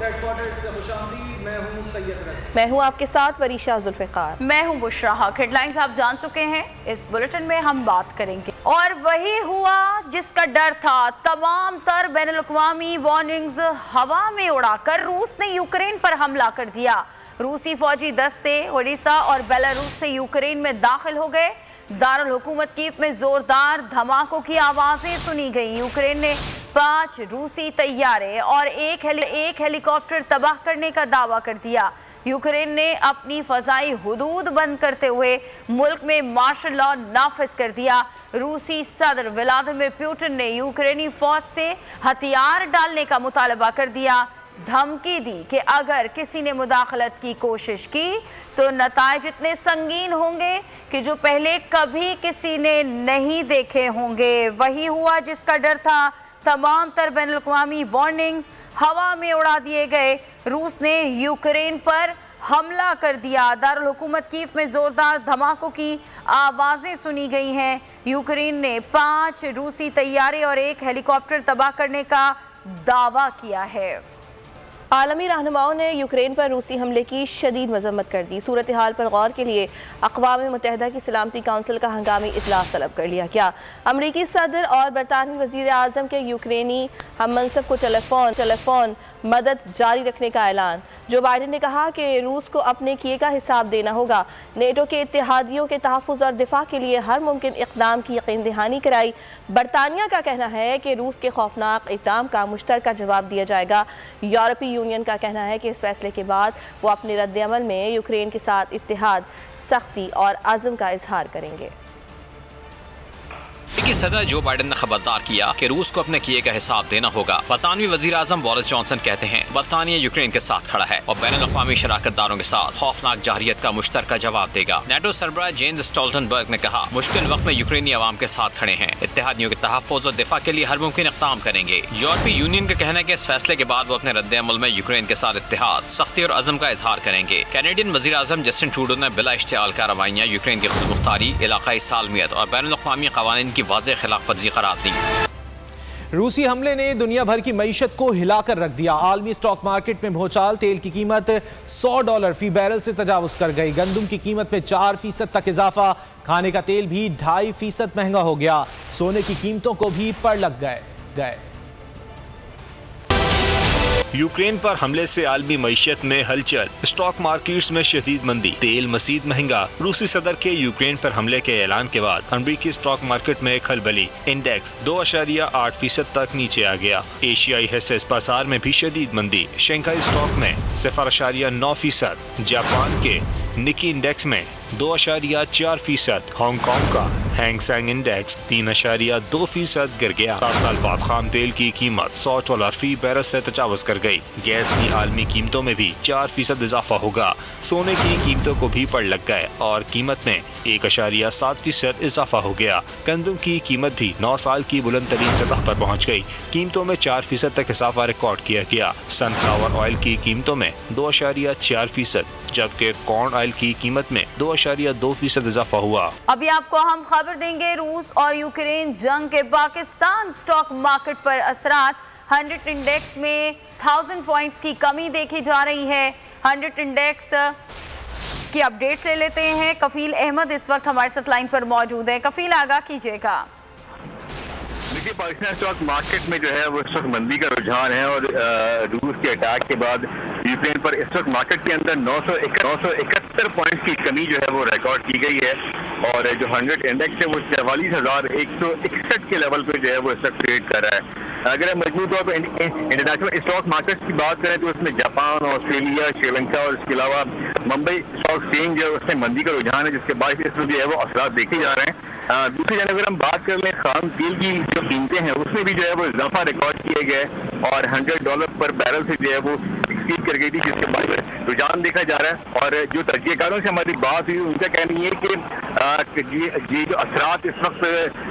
Headquarters से खुशामदीद। मैं हूं सैयद रज़ा। मैं हूं आपके साथ वरीशा जुल्फ़िकार। मैं हूं बुशरा हक। हेडलाइंस आप जान चुके हैं, इस बुलेटिन में हम बात करेंगे। और वही हुआ जिसका डर था। तमाम तर बैनुल-अक़वामी वार्निंग्स हवा में उड़ाकर रूस ने यूक्रेन पर हमला कर दिया। रूसी फौजी दस्ते ओडिशा और बेलारूस से यूक्रेन में दाखिल हो गए। दारुल हुकूमत कीव में जोरदार धमाकों की आवाजें सुनी गई। यूक्रेन ने 5 रूसी तैयारे और एक हेलीकॉप्टर तबाह करने का दावा कर दिया। यूक्रेन ने अपनी फजाई हुदूद बंद करते हुए मुल्क में मार्शल लॉ नाफिज कर दिया। रूसी सदर व्लादिमीर पुतिन ने यूक्रेनी फौज से हथियार डालने का मुतालबा कर दिया। धमकी दी कि अगर किसी ने मुदाखलत की कोशिश की तो नताइज इतने संगीन होंगे कि जो पहले कभी किसी ने नहीं देखे होंगे। वही हुआ जिसका डर था। तमाम तर बैनुल-अक़वामी वार्निंग्स हवा में उड़ा दिए गए। रूस ने यूक्रेन पर हमला कर दिया। दारुल हुकूमत कीव में जोरदार धमाकों की आवाज़ें सुनी गई हैं। यूक्रेन ने 5 रूसी तैयारे और एक हेलीकॉप्टर तबाह करने का दावा किया है। आलमी रहनुमाओं ने यूक्रेन पर रूसी हमले की शदीद मजम्मत कर दी। सूरत हाल पर गौर के लिए अक़वाम मुत्तहिदा की सलामती काउंसिल का हंगामी इजलास तलब कर लिया गया। अमरीकी सदर और बरतानवी वज़ीर आज़म के यूक्रेनी हम मनसब को टेलीफोन मदद जारी रखने का ऐलान। जो बाइडन ने कहा कि रूस को अपने किए का हिसाब देना होगा। नेटो के इत्तेहादियों के तहफ़्फ़ुज़ और दिफा के लिए हर मुमकिन इक़दाम की यकीन दहानी कराई। बरतानिया का कहना है कि रूस के खौफनाक इक़दाम का मुश्तरका जवाब दिया जाएगा। यूरोपीय यूनियन का कहना है कि इस फैसले के बाद वो अपने रद्द-ए-अमल में यूक्रेन के साथ इत्तेहाद, सख्ती और अज़्म का इजहार करेंगे। अमेरिकी सदर जो बाइडन ने खबरदार किया कि रूस को अपने किए का हिसाब देना होगा। बरतानवी वजीर आजम बोरिस जॉनसन कहते हैं बरतानिया यूक्रेन के साथ खड़ा है और बैनुल-अक़वामी शराकतदारों के साथ खौफनाक जाहिरियत का मुश्तरका जवाब देगा। नेटो सरबराह जेन्स स्टोल्टनबर्ग ने कहा मुश्किल वक्त में यूक्रेनी अवाम के साथ खड़े हैं। इत्तेहादियों के तहफ़्फ़ुज़ और दिफा के लिए हर मुमकिन इक़दाम करेंगे। यूरोपीय यूनियन का कहना है कि इस फैसले के बाद वो अपने रद्द-ए-अमल में यूक्रेन के साथ इत्तेहाद, सख्ती और अज़्म का इजहार करेंगे। कैनेडियन वजीर आजम जस्टिन ट्रूडो ने बिला इश्तिआल कार्रवाइयाँ, यूक्रेन की खुदमुख्तारी, इलाकाई सालमियत और बैनुल-अक़वामी क़वानीन की वाज़ेह खिलाफवर्जी करार दी। रूसी हमले ने दुनिया भर की मईशत को हिलाकर रख दिया। आलमी स्टॉक मार्केट में भूचाल। तेल की कीमत $100 फी बैरल से तजावुज कर गई। गंदम की कीमत में 4% तक इजाफा। खाने का तेल भी 2.5% महंगा हो गया। सोने की कीमतों को भी पड़ लग गए। यूक्रेन पर हमले से आलमी मईशत में हलचल, स्टॉक मार्केट्स में शदीद मंदी, तेल मजीद महंगा। रूसी सदर के यूक्रेन पर हमले के ऐलान के बाद अमरीकी स्टॉक मार्केट में खलबली। इंडेक्स 2.8% तक नीचे आ गया। एशियाई हिस्से बाजार में भी शदीद मंदी। शंघाई स्टॉक में 0.9%। जापान के निकी इंडेक्स में 2.4%। हांगकांग का हैंग सेंग इंडेक्स 3.2% गिर गया। 7 साल बाद खाम तेल की कीमत $100 फी बैरल से तजावुज कर गई। गैस की आलमी कीमतों में भी 4% इजाफा होगा। सोने की कीमतों को भी पड़ लग गए और कीमत में 1.7% इजाफा हो गया। गंदम की कीमत भी 9 साल की बुलंद तरीन सतह पर पहुँच गई। कीमतों में 4% तक इजाफा रिकॉर्ड किया गया। सनफ्लावर ऑयल की कीमतों में 2.4%, जबकि कॉर्न ऑयल की कीमत में 2.2% इजाफा हुआ। अभी आपको हम खबर देंगे रूस और यूक्रेन जंग के पाकिस्तान स्टॉक मार्केट पर असरात। 100 इंडेक्स में 1000 पॉइंट्स की कमी देखी जा रही है। 100 इंडेक्स की अपडेट्स ले लेते हैं। कफील अहमद इस वक्त हमारे साथ लाइन पर मौजूद है। कफील, आगाह कीजिएगा। देखिए, पाकिस्तान स्टॉक मार्केट में जो है वो इस वक्त मंदी का रुझान है और रूस के अटैक के बाद यूक्रेन पर इस वक्त मार्केट के अंदर 971 पॉइंट की कमी जो है वो रिकॉर्ड की गई है और जो 100 इंडेक्स है वो 44,161 के लेवल पे जो है वो इस वक्त ट्रेड कर रहा है। अगर हम मजबूत तौर पर इंटरनेशनल स्टॉक मार्केट की बात करें तो उसमें जापान, ऑस्ट्रेलिया, श्रीलंका और इसके अलावा मुंबई स्टॉक एक्सचेंज जो है उसमें मंदी का रुझान है, जिसके बाद इसमें जो है वो असरात देखे जा रहे हैं। दूसरी जानब अगर हम बात कर लें खाम तेल की जो कीमतें हैं उसमें भी जो है वो इजाफा रिकॉर्ड किए गए और $100 पर बैरल से जो है वो एक्सीड कर गई थी, जिसके बाद रुझान देखा जा रहा है। और जो तजज़ियेकारों से हमारी बात हुई उनका कहना ये है कि ये जो असरात इस वक्त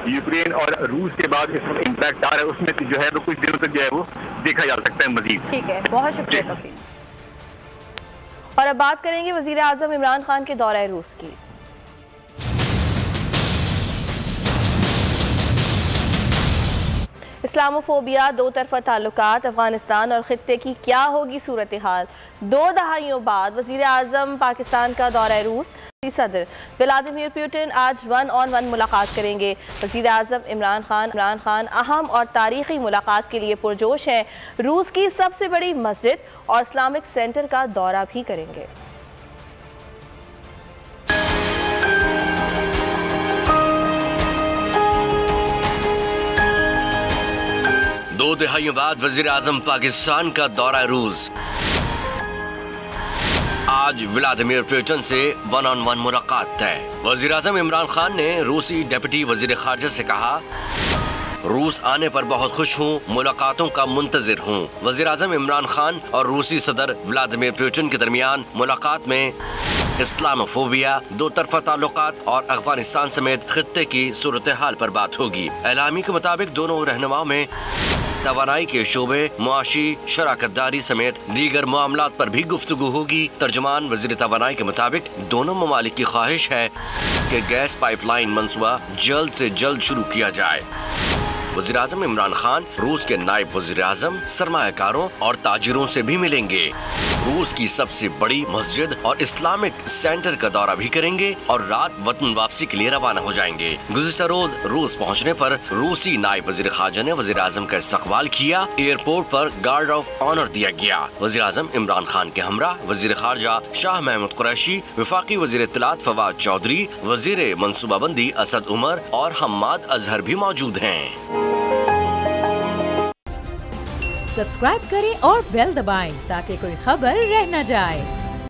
यूक्रेन और रूस के बाद इस वक्त इम्पैक्ट आ रहा है उसमें जो है वो कुछ दिनों तक जो है वो देखा जा सकता है मजीद। ठीक है, बहुत शुक्रिया कफील। और अब बात करेंगे वज़ीर आज़म इमरान खान के दौरे रूस की। इस्लामोफोबिया, दो तरफा ताल्लुकात, अफगानिस्तान और खित्ते की क्या होगी सूरत हाल। 2 दहाइयों बाद वज़ीर आज़म पाकिस्तान का दौरा रूस। सदर व्लादिमीर पुतिन आज 1-on-1 मुलाकात करेंगे। वज़ीर आज़म इमरान खान अहम और तारीख़ी मुलाकात के लिए पुरजोश हैं। रूस की सबसे बड़ी मस्जिद और इस्लामिक सेंटर का दौरा भी करेंगे। दो दहाइयों बाद वज़ीर आज़म पाकिस्तान का दौरा रूस। आज व्लादिमीर पुतिन से 1-on-1 मुलाकात तय। वज़ीर आज़म इमरान खान ने रूसी डिप्टी वज़ीर ख़ारजा से कहा, रूस आने पर बहुत खुश हूँ, मुलाकातों का मुंतज़िर हूँ। वज़ीर आज़म इमरान खान और रूसी सदर व्लादिमीर पुतिन के दरमियान मुलाकात में इस्लामोफोबिया, दो तरफा ताल्लुकात और अफगानिस्तान समेत खित्ते की सूरत हाल पर बात होगी। एलामी के मुताबिक दोनों रहनुमाओं में तवानाई के शोबे, मुआशी, शराकतदारी समेत दीगर मामलात पर भी गुफ्तगू होगी। तर्जुमान वज़ीर तवानाई के मुताबिक दोनों ममालिक की ख्वाहिश है कि गैस पाइपलाइन मंसूबा जल्द से जल्द शुरू किया जाए। वज़ीर आज़म इमरान खान रूस के नायब वज़ीर आज़म, सरमायाकारों और ताजिरों से भी मिलेंगे। रूस की सबसे बड़ी मस्जिद और इस्लामिक सेंटर का दौरा भी करेंगे और रात वतन वापसी के लिए रवाना हो जाएंगे। गुज़िश्ता रोज रूस पहुंचने पर रूसी नायब वज़ीर ख़ारजा ने वज़ीर आज़म का इस्तकबाल किया। एयरपोर्ट पर गार्ड ऑफ ऑनर दिया गया। वज़ीर आज़म इमरान खान के हमरा वज़ीर ख़ारजा शाह महमूद कुरैशी, वफाकी वज़ीर इत्तलात फवाद चौधरी, वज़ीर मनसूबाबंदी असद उमर और हम्माद अजहर भी मौजूद हैं। सब्सक्राइब करें और बेल दबाएं ताकि कोई खबर रह न जाए।